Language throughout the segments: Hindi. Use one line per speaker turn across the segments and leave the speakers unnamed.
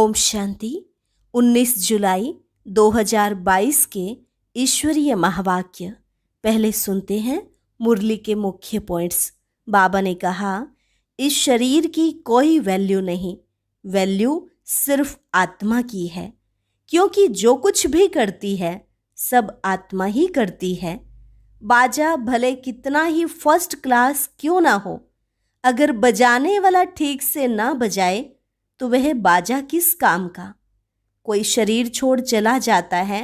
ओम शांति। 19 जुलाई 2022 के ईश्वरीय महावाक्य। पहले सुनते हैं मुरली के मुख्य पॉइंट्स। बाबा ने कहा, इस शरीर की कोई वैल्यू नहीं, वैल्यू सिर्फ आत्मा की है, क्योंकि जो कुछ भी करती है सब आत्मा ही करती है। बाजा भले कितना ही फर्स्ट क्लास क्यों ना हो, अगर बजाने वाला ठीक से ना बजाए तो वह बाजा किस काम का। कोई शरीर छोड़ चला जाता है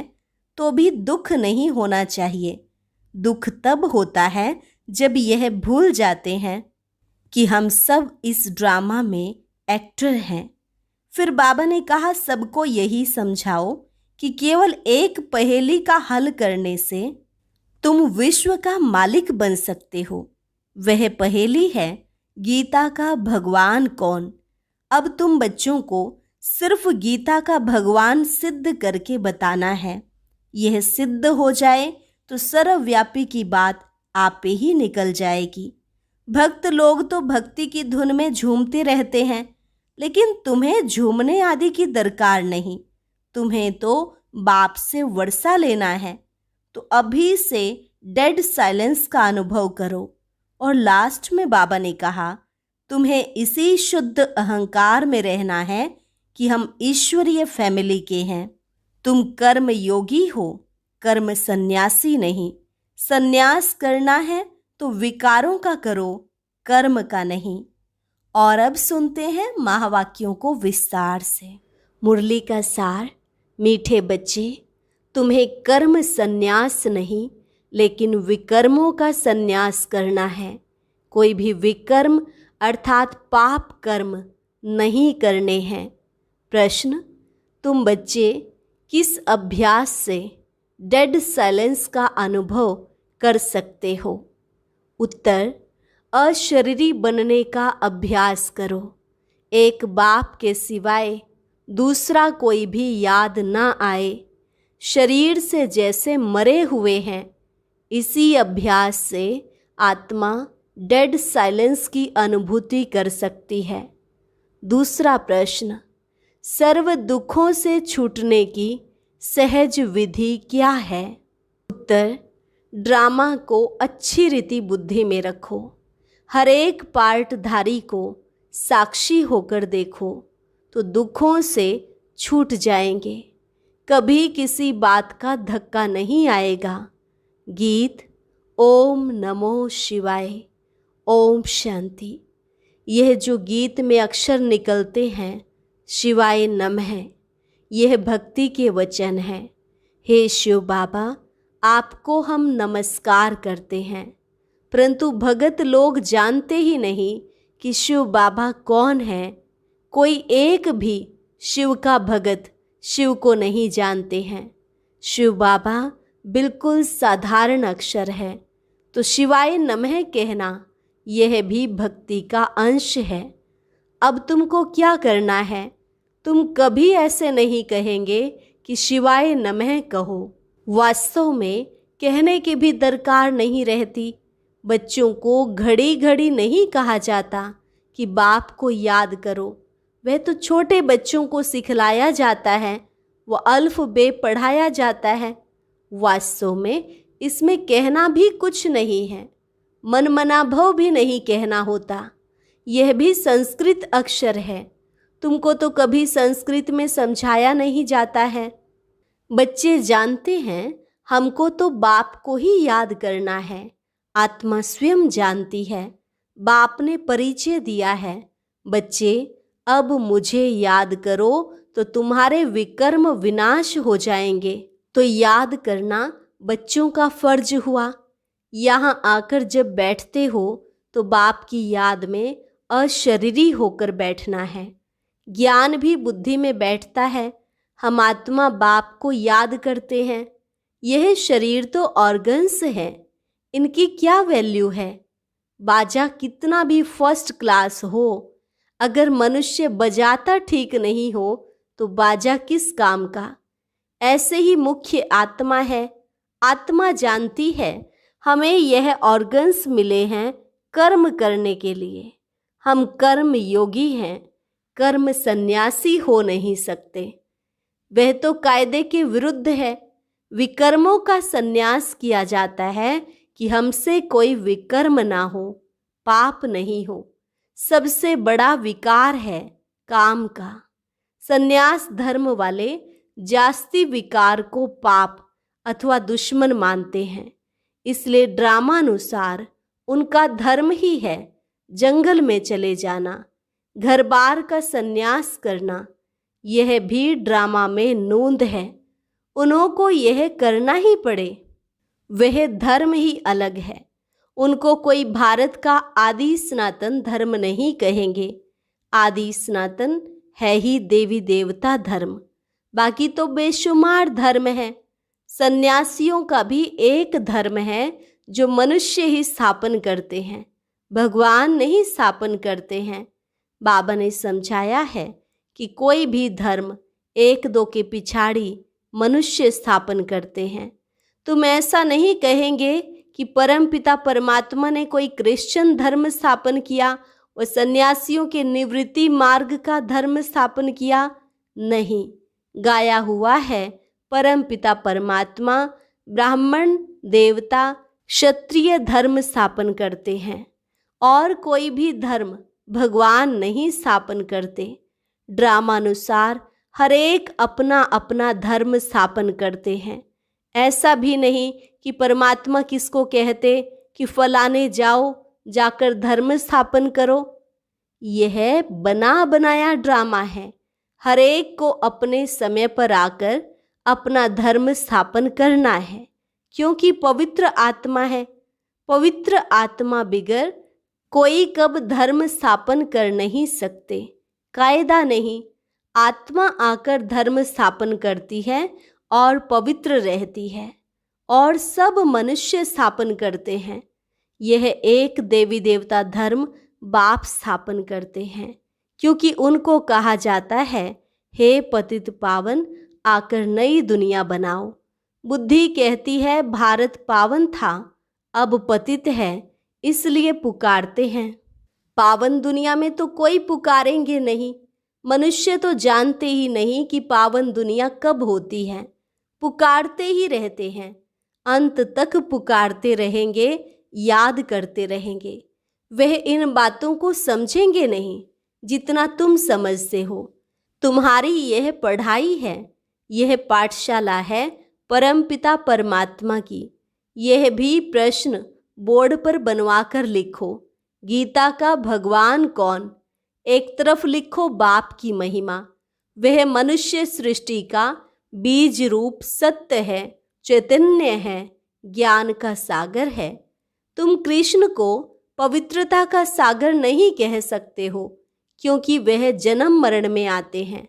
तो भी दुख नहीं होना चाहिए। दुख तब होता है जब यह भूल जाते हैं कि हम सब इस ड्रामा में एक्टर हैं। फिर बाबा ने कहा, सबको यही समझाओ कि केवल एक पहेली का हल करने से तुम विश्व का मालिक बन सकते हो। वह पहेली है, गीता का भगवान कौन। अब तुम बच्चों को सिर्फ गीता का भगवान सिद्ध करके बताना है। यह सिद्ध हो जाए तो सर्वव्यापी की बात आपे ही निकल जाएगी। भक्त लोग तो भक्ति की धुन में झूमते रहते हैं, लेकिन तुम्हें झूमने आदि की दरकार नहीं। तुम्हें तो बाप से वर्षा लेना है। तो अभी से डेड साइलेंस का अनुभव करो। और लास्ट में बाबा ने कहा, तुम्हें इसी शुद्ध अहंकार में रहना है कि हम ईश्वरीय फैमिली के हैं। तुम कर्म योगी हो, कर्म सन्यासी नहीं। सन्यास करना है तो विकारों का करो, कर्म का नहीं। और अब सुनते हैं महावाक्यों को विस्तार से। मुरली का सार। मीठे बच्चे, तुम्हें कर्म सन्यास नहीं लेकिन विकर्मों का सन्यास करना है। कोई भी विकर्म अर्थात पाप कर्म नहीं करने हैं। प्रश्न, तुम बच्चे किस अभ्यास से डेड साइलेंस का अनुभव कर सकते हो? उत्तर, अशरीरी बनने का अभ्यास करो। एक बाप के सिवाय दूसरा कोई भी याद ना आए। शरीर से जैसे मरे हुए हैं, इसी अभ्यास से आत्मा डेड साइलेंस की अनुभूति कर सकती है। दूसरा प्रश्न, सर्व दुखों से छूटने की सहज विधि क्या है? उत्तर, ड्रामा को अच्छी रीति बुद्धि में रखो। हर एक पार्टधारी को साक्षी होकर देखो तो दुखों से छूट जाएंगे। कभी किसी बात का धक्का नहीं आएगा। गीत ओम नमो शिवाय। ओम शांति। यह जो गीत में अक्षर निकलते हैं, शिवाय नमः, यह भक्ति के वचन हैं। हे शिव बाबा, आपको हम नमस्कार करते हैं, परंतु भगत लोग जानते ही नहीं कि शिव बाबा कौन है। कोई एक भी शिव का भगत शिव को नहीं जानते हैं। शिव बाबा बिल्कुल साधारण अक्षर है, तो शिवाय नमः कहना यह भी भक्ति का अंश है। अब तुमको क्या करना है? तुम कभी ऐसे नहीं कहेंगे कि शिवाय नमः कहो। वास्तव में कहने की भी दरकार नहीं रहती। बच्चों को घड़ी घड़ी नहीं कहा जाता कि बाप को याद करो। वह तो छोटे बच्चों को सिखलाया जाता है, वह अल्फबे पढ़ाया जाता है। वास्तव में इसमें कहना भी कुछ नहीं है, मन मनाभव भी नहीं कहना होता। यह भी संस्कृत अक्षर है। तुमको तो कभी संस्कृत में समझाया नहीं जाता है। बच्चे जानते हैं हमको तो बाप को ही याद करना है। आत्मा स्वयं जानती है, बाप ने परिचय दिया है। बच्चे, अब मुझे याद करो तो तुम्हारे विकर्म विनाश हो जाएंगे। तो याद करना बच्चों का फर्ज हुआ। यहाँ आकर जब बैठते हो तो बाप की याद में अशरीरी होकर बैठना है। ज्ञान भी बुद्धि में बैठता है। हम आत्मा बाप को याद करते हैं। यह शरीर तो ऑर्गन्स है, इनकी क्या वैल्यू है? बाजा कितना भी फर्स्ट क्लास हो, अगर मनुष्य बजाता ठीक नहीं हो तो बाजा किस काम का? ऐसे ही मुख्य आत्मा है। आत्मा जानती है हमें यह ऑर्गन्स मिले हैं कर्म करने के लिए। हम कर्म योगी हैं। कर्म सन्यासी हो नहीं सकते। वह तो कायदे के विरुद्ध है। विकर्मों का सन्यास किया जाता है कि हमसे कोई विकर्म ना हो, पाप नहीं हो। सबसे बड़ा विकार है काम का। सन्यास धर्म वाले जास्ती विकार को पाप अथवा दुश्मन मानते हैं। इसलिए ड्रामानुसार उनका धर्म ही है जंगल में चले जाना, घर बार का सन्यास करना। यह भी ड्रामा में नोंद है। उन्हों को यह करना ही पड़े। वह धर्म ही अलग है। उनको कोई भारत का आदि सनातन धर्म नहीं कहेंगे। आदि सनातन है ही देवी देवता धर्म। बाकी तो बेशुमार धर्म है। सन्यासियों का भी एक धर्म है जो मनुष्य ही स्थापन करते हैं, भगवान नहीं स्थापन करते हैं। बाबा ने समझाया है कि कोई भी धर्म एक दो के पिछाड़ी मनुष्य स्थापन करते हैं। तुम ऐसा नहीं कहेंगे कि परमपिता परमात्मा ने कोई क्रिश्चियन धर्म स्थापन किया और सन्यासियों के निवृत्ति मार्ग का धर्म स्थापन किया। नहीं, गाया हुआ है परमपिता परमात्मा ब्राह्मण देवता क्षत्रिय धर्म स्थापन करते हैं और कोई भी धर्म भगवान नहीं स्थापन करते। ड्रामानुसार हर एक अपना अपना धर्म स्थापन करते हैं। ऐसा भी नहीं कि परमात्मा किसको कहते कि फलाने जाओ जाकर धर्म स्थापन करो। यह बना बनाया ड्रामा है। हर एक को अपने समय पर आकर अपना धर्म स्थापन करना है, क्योंकि पवित्र आत्मा है। पवित्र आत्मा बिगर कोई कब धर्म स्थापन कर नहीं सकते। कायदा नहीं, आत्मा आकर धर्म स्थापन करती है और पवित्र रहती है और सब मनुष्य स्थापन करते हैं। यह एक देवी देवता धर्म बाप स्थापन करते हैं, क्योंकि उनको कहा जाता है हे पतित पावन आकर नई दुनिया बनाओ। बुद्धि कहती है भारत पावन था, अब पतित है, इसलिए पुकारते हैं। पावन दुनिया में तो कोई पुकारेंगे नहीं। मनुष्य तो जानते ही नहीं कि पावन दुनिया कब होती है। पुकारते ही रहते हैं, अंत तक पुकारते रहेंगे, याद करते रहेंगे। वह इन बातों को समझेंगे नहीं जितना तुम समझते हो। तुम्हारी यह पढ़ाई है, यह पाठशाला है परमपिता परमात्मा की। यह भी प्रश्न बोर्ड पर बनवा कर लिखो, गीता का भगवान कौन। एक तरफ लिखो बाप की महिमा। वह मनुष्य सृष्टि का बीज रूप सत्य है, चैतन्य है, ज्ञान का सागर है। तुम कृष्ण को पवित्रता का सागर नहीं कह सकते हो, क्योंकि वह जन्म मरण में आते हैं।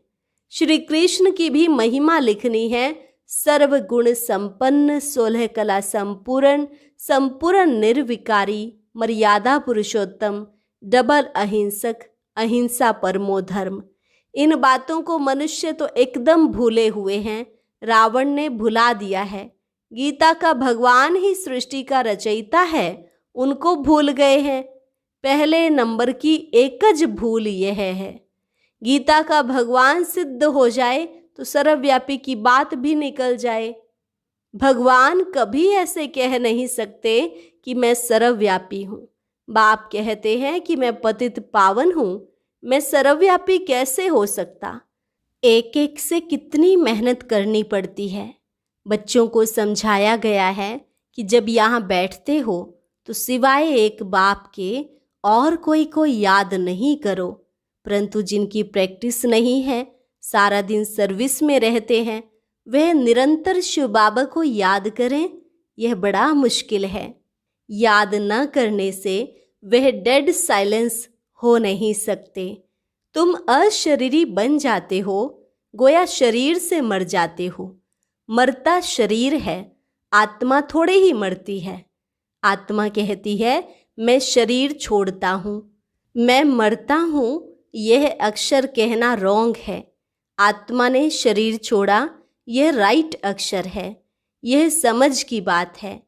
श्री कृष्ण की भी महिमा लिखनी है। सर्वगुण संपन्न, 16 कला संपूर्ण, संपूर्ण निर्विकारी, मर्यादा पुरुषोत्तम, डबल अहिंसक, अहिंसा परमो धर्म। इन बातों को मनुष्य तो एकदम भूले हुए हैं। रावण ने भुला दिया है। गीता का भगवान ही सृष्टि का रचयिता है, उनको भूल गए हैं। पहले नंबर की एकज भूल यह है। गीता का भगवान सिद्ध हो जाए तो सर्वव्यापी की बात भी निकल जाए। भगवान कभी ऐसे कह नहीं सकते कि मैं सर्वव्यापी हूँ। बाप कहते हैं कि मैं पतित पावन हूँ, मैं सर्वव्यापी कैसे हो सकता। एक एक से कितनी मेहनत करनी पड़ती है। बच्चों को समझाया गया है कि जब यहाँ बैठते हो तो सिवाय एक बाप के और कोई को याद नहीं करो। परंतु जिनकी प्रैक्टिस नहीं है, सारा दिन सर्विस में रहते हैं, वह निरंतर शिव बाबा को याद करें, यह बड़ा मुश्किल है। याद न करने से वह डेड साइलेंस हो नहीं सकते। तुम अशरीरी बन जाते हो, गोया शरीर से मर जाते हो। मरता शरीर है, आत्मा थोड़े ही मरती है। आत्मा कहती है मैं शरीर छोड़ता हूँ, मैं मरता हूँ। यह अक्षर कहना रॉन्ग है। आत्मा ने शरीर छोड़ा, यह राइट अक्षर है। यह समझ की बात है।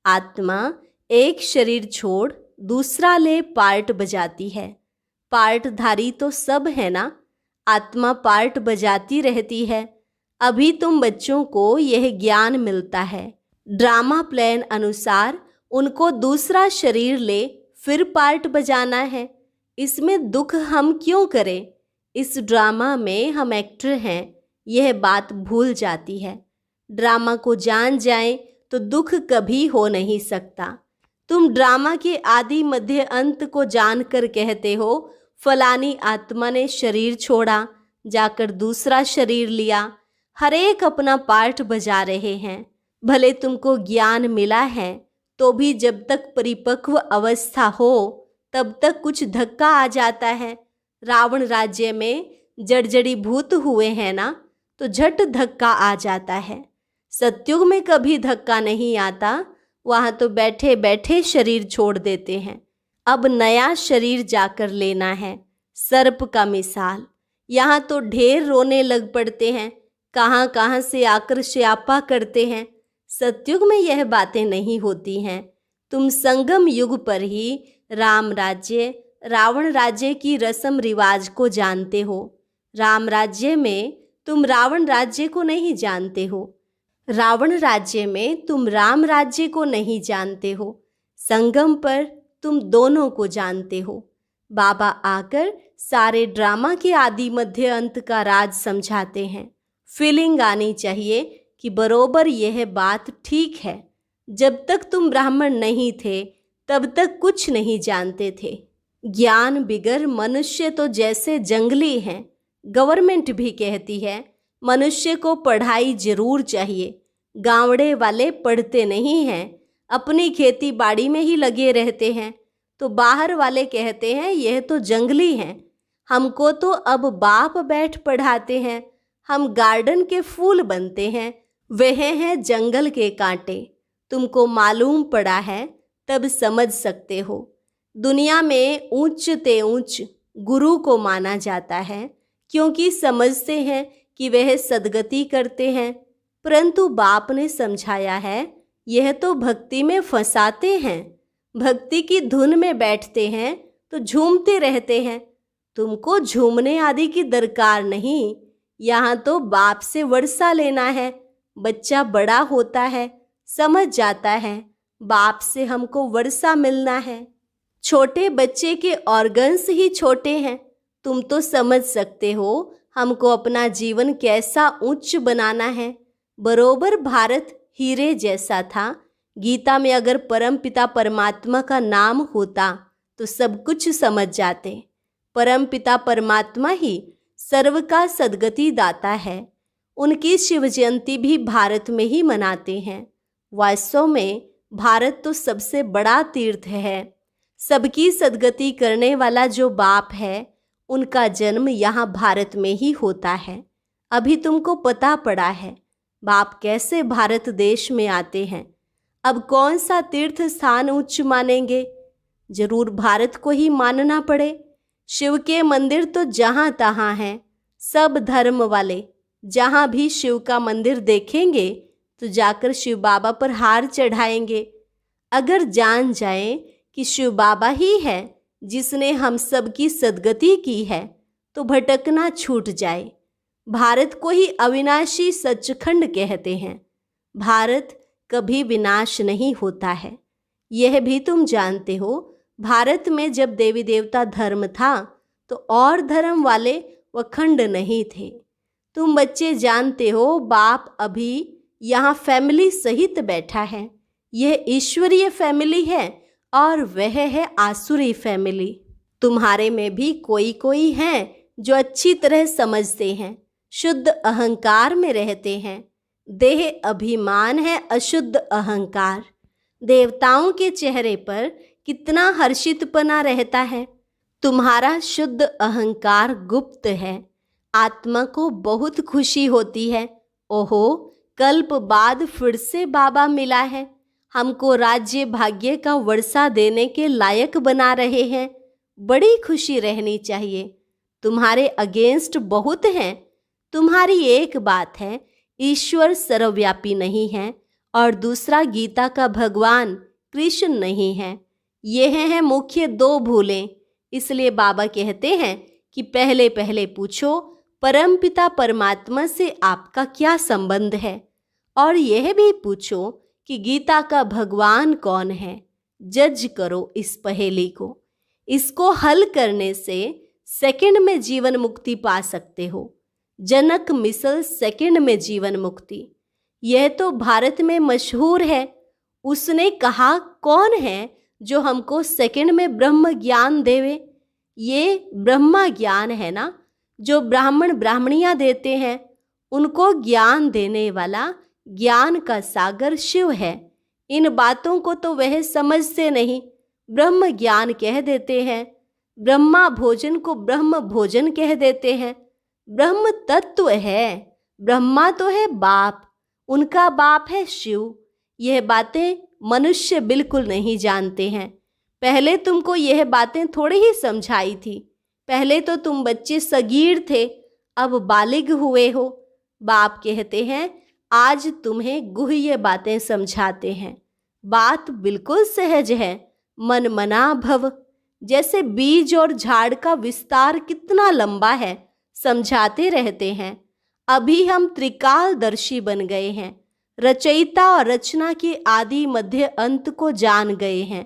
आत्मा एक शरीर छोड़ दूसरा ले पार्ट बजाती है। पार्टधारी तो सब है ना। आत्मा पार्ट बजाती रहती है। अभी तुम बच्चों को यह ज्ञान मिलता है। ड्रामा प्लान अनुसार उनको दूसरा शरीर ले फिर पार्ट बजाना है। इसमें दुख हम क्यों करें? इस ड्रामा में हम एक्टर हैं, यह बात भूल जाती है। ड्रामा को जान जाएं तो दुख कभी हो नहीं सकता। तुम ड्रामा के आदि मध्य अंत को जानकर कहते हो फलानी आत्मा ने शरीर छोड़ा, जाकर दूसरा शरीर लिया। हर एक अपना पार्ट बजा रहे हैं। भले तुमको ज्ञान मिला है तो भी जब तक परिपक्व अवस्था हो तब तक कुछ धक्का आ जाता है। रावण राज्य में जड़जड़ी भूत हुए हैं ना, तो झट धक्का आ जाता है। सतयुग में कभी धक्का नहीं आता, वहाँ तो बैठे बैठे शरीर छोड़ देते हैं। अब नया शरीर जाकर लेना है। सर्प का मिसाल, यहाँ तो ढेर रोने लग पड़ते हैं, कहाँ कहाँ से आकर श्यापा करते हैं। सतयुग में यह बातें नहीं होती हैं। तुम संगम युग पर ही राम राज्य रावण राज्य की रस्म रिवाज को जानते हो। राम राज्य में तुम रावण राज्य को नहीं जानते हो, रावण राज्य में तुम राम राज्य को नहीं जानते हो। संगम पर तुम दोनों को जानते हो। बाबा आकर सारे ड्रामा के आदि मध्य अंत का राज समझाते हैं। फीलिंग आनी चाहिए कि बरोबर यह बात ठीक है। जब तक तुम ब्राह्मण नहीं थे तब तक कुछ नहीं जानते थे। ज्ञान बिगर मनुष्य तो जैसे जंगली हैं। गवर्नमेंट भी कहती है मनुष्य को पढ़ाई जरूर चाहिए। गांवड़े वाले पढ़ते नहीं हैं, अपनी खेती बाड़ी में ही लगे रहते हैं। तो बाहर वाले कहते हैं यह तो जंगली हैं। हमको तो अब बाप बैठ पढ़ाते हैं। हम गार्डन के फूल बनते हैं, वह हैं जंगल के कांटे। तुमको मालूम पड़ा है तब समझ सकते हो। दुनिया में ऊंच ते ऊंच गुरु को माना जाता है, क्योंकि समझते हैं कि वह सद्गति करते हैं। परंतु बाप ने समझाया है यह तो भक्ति में फंसाते हैं। भक्ति की धुन में बैठते हैं तो झूमते रहते हैं। तुमको झूमने आदि की दरकार नहीं। यहाँ तो बाप से वर्षा लेना है। बच्चा बड़ा होता है, समझ जाता है बाप से हमको वर्षा मिलना है। छोटे बच्चे के ऑर्गन्स ही छोटे हैं। तुम तो समझ सकते हो हमको अपना जीवन कैसा उच्च बनाना है। बरोबर भारत हीरे जैसा था। गीता में अगर परम पिता परमात्मा का नाम होता तो सब कुछ समझ जाते। परम पिता परमात्मा ही सर्व का सद्गति दाता है। उनकी शिव जयंती भी भारत में ही मनाते हैं। वास्तव में भारत तो सबसे बड़ा तीर्थ है। सबकी सद्गति करने वाला जो बाप है उनका जन्म यहाँ भारत में ही होता है। अभी तुमको पता पड़ा है बाप कैसे भारत देश में आते हैं। अब कौन सा तीर्थ स्थान उच्च मानेंगे? जरूर भारत को ही मानना पड़े। शिव के मंदिर तो जहाँ तहाँ हैं। सब धर्म वाले जहाँ भी शिव का मंदिर देखेंगे तो जाकर शिव बाबा पर हार चढ़ाएंगे। अगर जान जाएं कि शिव बाबा ही है जिसने हम सब की सद्गति की है तो भटकना छूट जाए। भारत को ही अविनाशी सचखंड कहते हैं। भारत कभी विनाश नहीं होता है, यह भी तुम जानते हो। भारत में जब देवी देवता धर्म था तो और धर्म वाले वखंड नहीं थे। तुम बच्चे जानते हो बाप अभी यहाँ फैमिली सहित बैठा है। यह ईश्वरीय फैमिली है और वह है आसुरी फैमिली। तुम्हारे में भी कोई कोई हैं जो अच्छी तरह समझते हैं, शुद्ध अहंकार में रहते हैं। देह अभिमान है अशुद्ध अहंकार। देवताओं के चेहरे पर कितना हर्षितपना रहता है। तुम्हारा शुद्ध अहंकार गुप्त है। आत्मा को बहुत खुशी होती है। ओहो, कल्प बाद फिर से बाबा मिला है। हमको राज्य भाग्य का वर्षा देने के लायक बना रहे हैं। बड़ी खुशी रहनी चाहिए। तुम्हारे अगेंस्ट बहुत हैं। तुम्हारी एक बात है, ईश्वर सर्वव्यापी नहीं है और दूसरा गीता का भगवान कृष्ण नहीं है। यह हैं मुख्य दो भूलें। इसलिए बाबा कहते हैं कि पहले पहले पूछो परमपिता परमात्मा से आपका क्या संबंध है, और यह भी पूछो कि गीता का भगवान कौन है। जज करो इस पहेली को। इसको हल करने से सेकंड में जीवन मुक्ति पा सकते हो। जनक मिसल सेकंड में जीवन मुक्ति, यह तो भारत में मशहूर है। उसने कहा कौन है जो हमको सेकंड में ब्रह्म ज्ञान देवे। ये ब्रह्मा ज्ञान है ना, जो ब्राह्मण ब्राह्मणियां देते हैं। उनको ज्ञान देने वाला ज्ञान का सागर शिव है। इन बातों को तो वह समझते नहीं, ब्रह्म ज्ञान कह देते हैं। ब्रह्मा भोजन को ब्रह्म भोजन कह देते हैं। ब्रह्म तत्व है। ब्रह्मा तो है बाप, उनका बाप है शिव। यह बातें मनुष्य बिल्कुल नहीं जानते हैं। पहले तुमको यह बातें थोड़ी ही समझाई थी। पहले तो तुम बच्चे सगीर थे, अब बालिग हुए हो। बाप कहते हैं आज तुम्हें गुह्य बातें समझाते हैं। बात बिल्कुल सहज है, मन मना भव। जैसे बीज और झाड़ का विस्तार कितना लंबा है, समझाते रहते हैं। अभी हम त्रिकालदर्शी बन गए हैं, रचयिता और रचना के आदि मध्य अंत को जान गए हैं।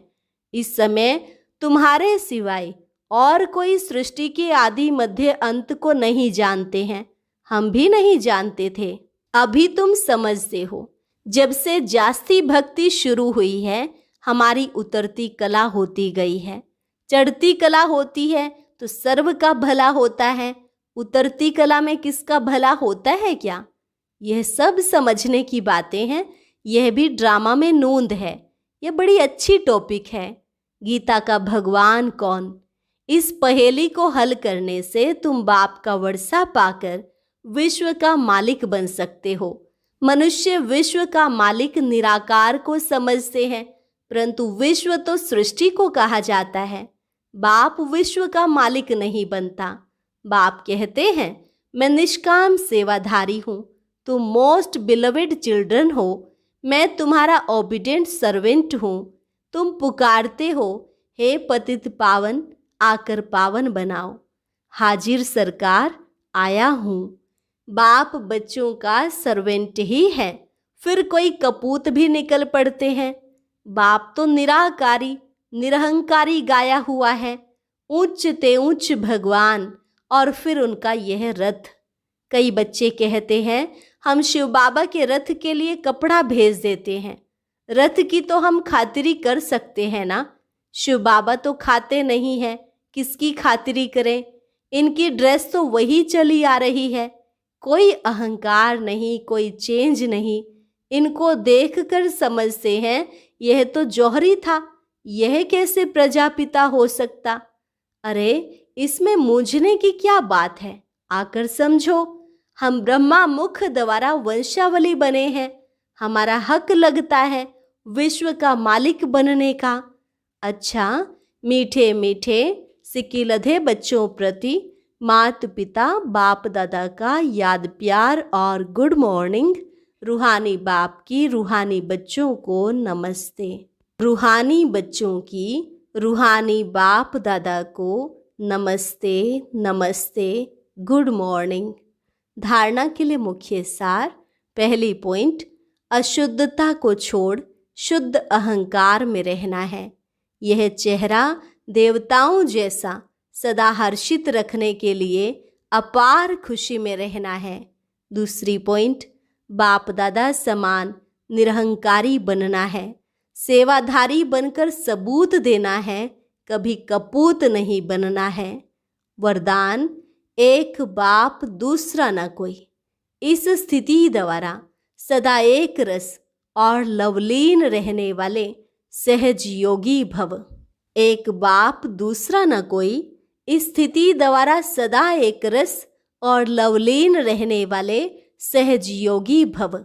इस समय तुम्हारे सिवाय और कोई सृष्टि के आदि मध्य अंत को नहीं जानते हैं। हम भी नहीं जानते थे, अभी तुम समझते हो। जब से जास्ती भक्ति शुरू हुई है, हमारी उतरती कला होती गई है। चढ़ती कला होती है तो सर्व का भला होता है, उतरती कला में किसका भला होता है क्या? यह सब समझने की बातें हैं। यह भी ड्रामा में नूंद है। यह बड़ी अच्छी टॉपिक है। गीता का भगवान कौन? इस पहेली को हल करने से तुम बाप का वर्षा पाकर विश्व का मालिक बन सकते हो। मनुष्य विश्व का मालिक निराकार को समझते हैं, परंतु विश्व तो सृष्टि को कहा जाता है। बाप विश्व का मालिक नहीं बनता। बाप कहते हैं मैं निष्काम सेवाधारी हूँ, तुम मोस्ट बिलवेड चिल्ड्रन हो। मैं तुम्हारा ओबीडिएंट सर्वेंट हूँ। तुम पुकारते हो हे पतित पावन, आकर पावन बनाओ। हाजिर सरकार, आया हूँ। बाप बच्चों का सर्वेंट ही है, फिर कोई कपूत भी निकल पड़ते हैं। बाप तो निराकारी निरहंकारी गाया हुआ है, उच्च ते उच्च भगवान, और फिर उनका यह रथ। कई बच्चे कहते हैं हम शिव बाबा के रथ के लिए कपड़ा भेज देते हैं। रथ की तो हम खातिरी कर सकते हैं ना। शिव बाबा तो खाते नहीं हैं, किसकी खातिरी करें? इनकी ड्रेस तो वही चली आ रही है। कोई अहंकार नहीं, कोई चेंज नहीं। इनको देखकर समझते हैं यह तो जौहरी था, यह कैसे प्रजापिता हो सकता? अरे इसमें मूझने की क्या बात है, आकर समझो। हम ब्रह्मा मुख द्वारा वंशावली बने हैं। हमारा हक लगता है विश्व का मालिक बनने का। अच्छा, मीठे मीठे सिकिलधे बच्चों प्रति मात पिता बाप दादा का याद प्यार और गुड मॉर्निंग। रूहानी बाप की रूहानी बच्चों को नमस्ते। रूहानी बच्चों की रूहानी बाप दादा को नमस्ते नमस्ते, गुड मॉर्निंग। धारणा के लिए मुख्य सार। पहली पॉइंट, अशुद्धता को छोड़ शुद्ध अहंकार में रहना है। यह चेहरा देवताओं जैसा सदा हर्षित रखने के लिए अपार खुशी में रहना है। दूसरी पॉइंट, बाप दादा समान निरहंकारी बनना है। सेवाधारी बनकर सबूत देना है, कभी कपूत नहीं बनना है। वरदान, एक बाप दूसरा न कोई। इस स्थिति द्वारा सदा एक रस और लवलीन रहने वाले सहज योगी भव। एक बाप दूसरा न कोई, इस स्थिति द्वारा सदा एक रस और लवलीन रहने वाले सहज योगी भव।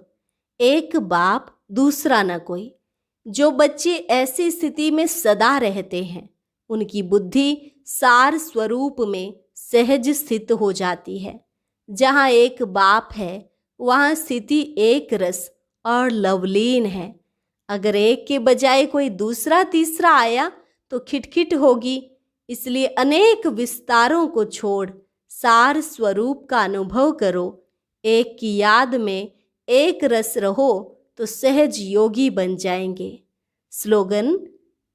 एक बाप दूसरा न कोई। जो बच्चे ऐसी स्थिति में सदा रहते हैं, उनकी बुद्धि सार स्वरूप में सहज स्थित हो जाती है। जहाँ एक बाप है, वहाँ स्थिति एक रस और लवलीन है। अगर एक के बजाय कोई दूसरा तीसरा आया तो खिटखिट होगी। इसलिए अनेक विस्तारों को छोड़ सार स्वरूप का अनुभव करो। एक की याद में एक रस रहो तो सहज योगी बन जाएंगे। स्लोगन: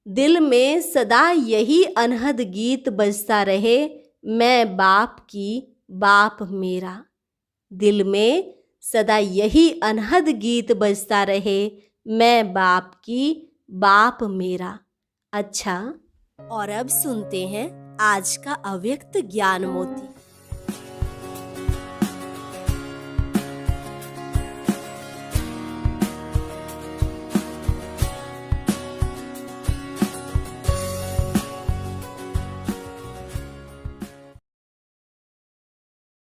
दिल में सदा यही अनहद गीत बजता रहे, मैं बाप की बाप मेरा। दिल में सदा यही अनहद गीत बजता रहे, मैं बाप की बाप मेरा। अच्छा, और अब सुनते हैं आज का अव्यक्त ज्ञान मोती।